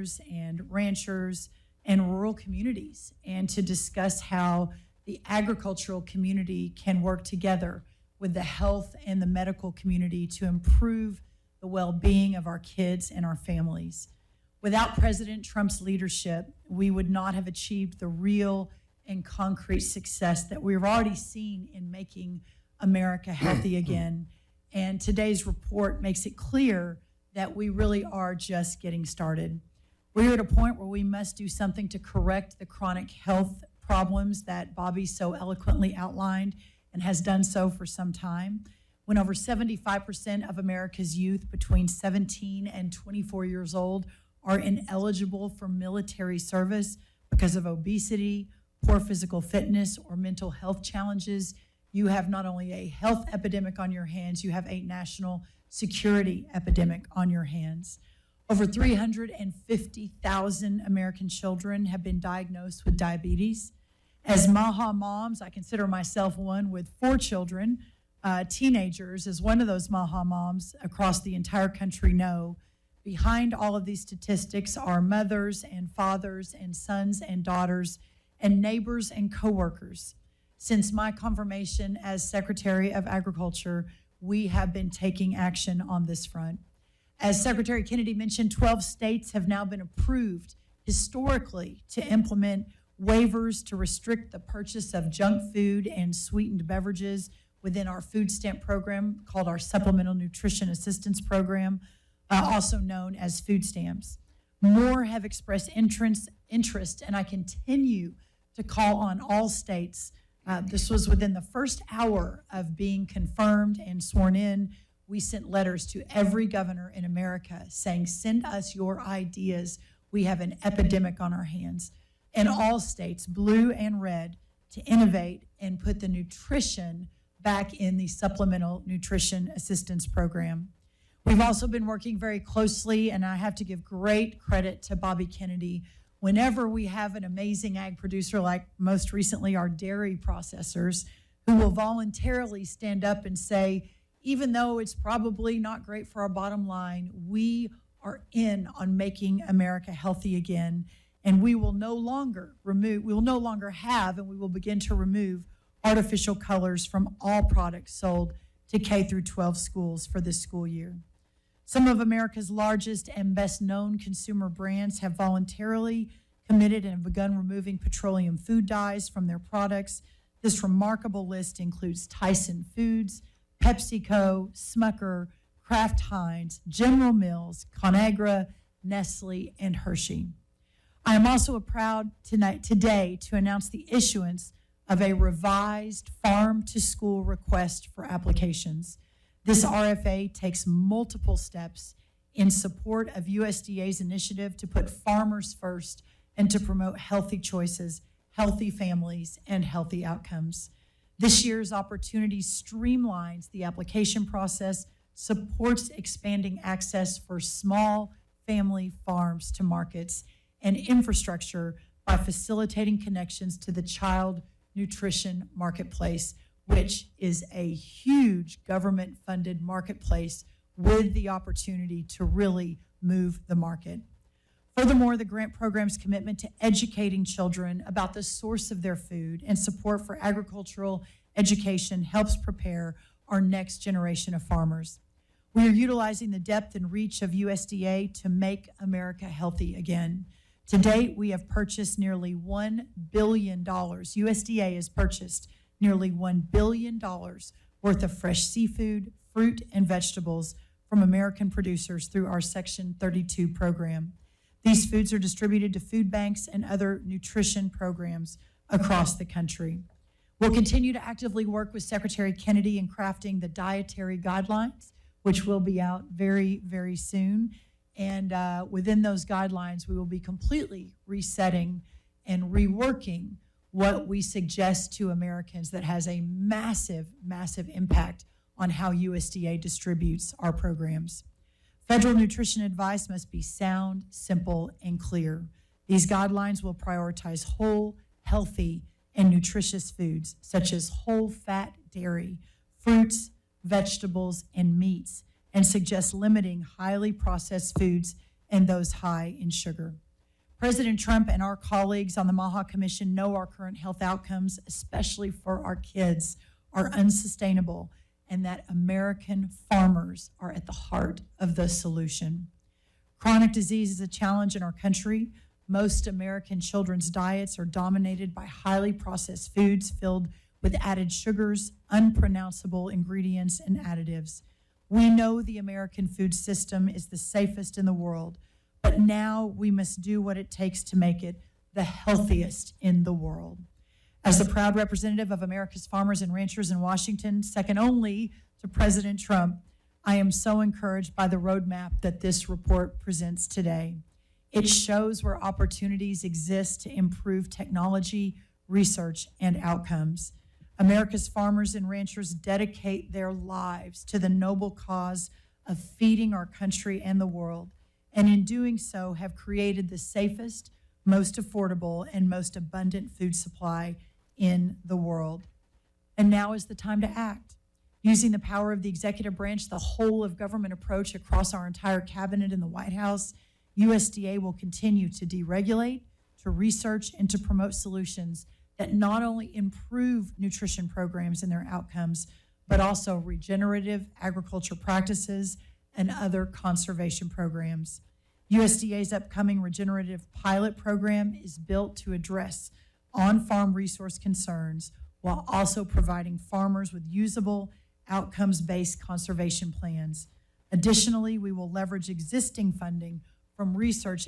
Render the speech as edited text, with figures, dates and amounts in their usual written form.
farmers and ranchers and rural communities, and to discuss how the agricultural community can work together with the health and the medical community to improve the well-being of our kids and our families. Without President Trump's leadership, we would not have achieved the real and concrete success that we've already seen in making America healthy again. And today's report makes it clear that we really are just getting started. We're at a point where we must do something to correct the chronic health problems that Bobby so eloquently outlined and has done so for some time. When over 75% of America's youth between 17 and 24 years old are ineligible for military service because of obesity, poor physical fitness, or mental health challenges, you have not only a health epidemic on your hands, you have a national security epidemic on your hands. Over 350,000 American children have been diagnosed with diabetes. As Maha moms, I consider myself one with 4 children, teenagers, as one of those Maha moms across the entire country know, behind all of these statistics are mothers and fathers and sons and daughters and neighbors and coworkers. Since my confirmation as Secretary of Agriculture, we have been taking action on this front. As Secretary Kennedy mentioned, 12 states have now been approved historically to implement waivers to restrict the purchase of junk food and sweetened beverages within our food stamp program called our Supplemental Nutrition Assistance Program, also known as food stamps. More have expressed interest, and I continue to call on all states. This was within the first hour of being confirmed and sworn in. We sent letters to every governor in America saying, send us your ideas. We have an epidemic on our hands. In all states, blue and red, to innovate and put the nutrition back in the Supplemental Nutrition Assistance Program. We've also been working very closely, and I have to give great credit to Bobby Kennedy. Whenever we have an amazing ag producer, like most recently our dairy processors, who will voluntarily stand up and say, even though it's probably not great for our bottom line, we are in on making America healthy again, and we will no longer have, and we will begin to remove artificial colors from all products sold to K through 12 schools for this school year. Some of America's largest and best known consumer brands have voluntarily committed and have begun removing petroleum food dyes from their products. This remarkable list includes Tyson Foods, PepsiCo, Smucker, Kraft Heinz, General Mills, Conagra, Nestle, and Hershey. I am also proud today to announce the issuance of a revised farm-to-school request for applications. This RFA takes multiple steps in support of USDA's initiative to put farmers first and to promote healthy choices, healthy families, and healthy outcomes. This year's opportunity streamlines the application process, supports expanding access for small family farms to markets, and infrastructure by facilitating connections to the child nutrition marketplace, which is a huge government-funded marketplace with the opportunity to really move the market. Furthermore, the grant program's commitment to educating children about the source of their food and support for agricultural education helps prepare our next generation of farmers. We are utilizing the depth and reach of USDA to make America healthy again. To date, we have purchased nearly $1 billion. USDA has purchased nearly $1 billion worth of fresh seafood, fruit, and vegetables from American producers through our Section 32 program. These foods are distributed to food banks and other nutrition programs across the country. We'll continue to actively work with Secretary Kennedy in crafting the dietary guidelines, which will be out very, very soon. And within those guidelines, we will be completely resetting and reworking what we suggest to Americans that has a massive, massive impact on how USDA distributes our programs. Federal nutrition advice must be sound, simple, and clear. These guidelines will prioritize whole, healthy, and nutritious foods, such as whole fat dairy, fruits, vegetables, and meats, and suggest limiting highly processed foods and those high in sugar. President Trump and our colleagues on the MAHA Commission know our current health outcomes, especially for our kids, are unsustainable, and that American farmers are at the heart of the solution. Chronic disease is a challenge in our country. Most American children's diets are dominated by highly processed foods filled with added sugars, unpronounceable ingredients, and additives. We know the American food system is the safest in the world, but now we must do what it takes to make it the healthiest in the world. As the proud representative of America's farmers and ranchers in Washington, second only to President Trump, I am so encouraged by the roadmap that this report presents today. It shows where opportunities exist to improve technology, research, and outcomes. America's farmers and ranchers dedicate their lives to the noble cause of feeding our country and the world, and in doing so have created the safest, most affordable, and most abundant food supply in the world. And now is the time to act. Using the power of the executive branch, the whole of government approach across our entire cabinet in the White House, USDA will continue to deregulate, to research, and to promote solutions that not only improve nutrition programs and their outcomes, but also regenerative agriculture practices and other conservation programs. USDA's upcoming regenerative pilot program is built to address on-farm resource concerns while also providing farmers with usable, outcomes-based conservation plans. Additionally, we will leverage existing funding from research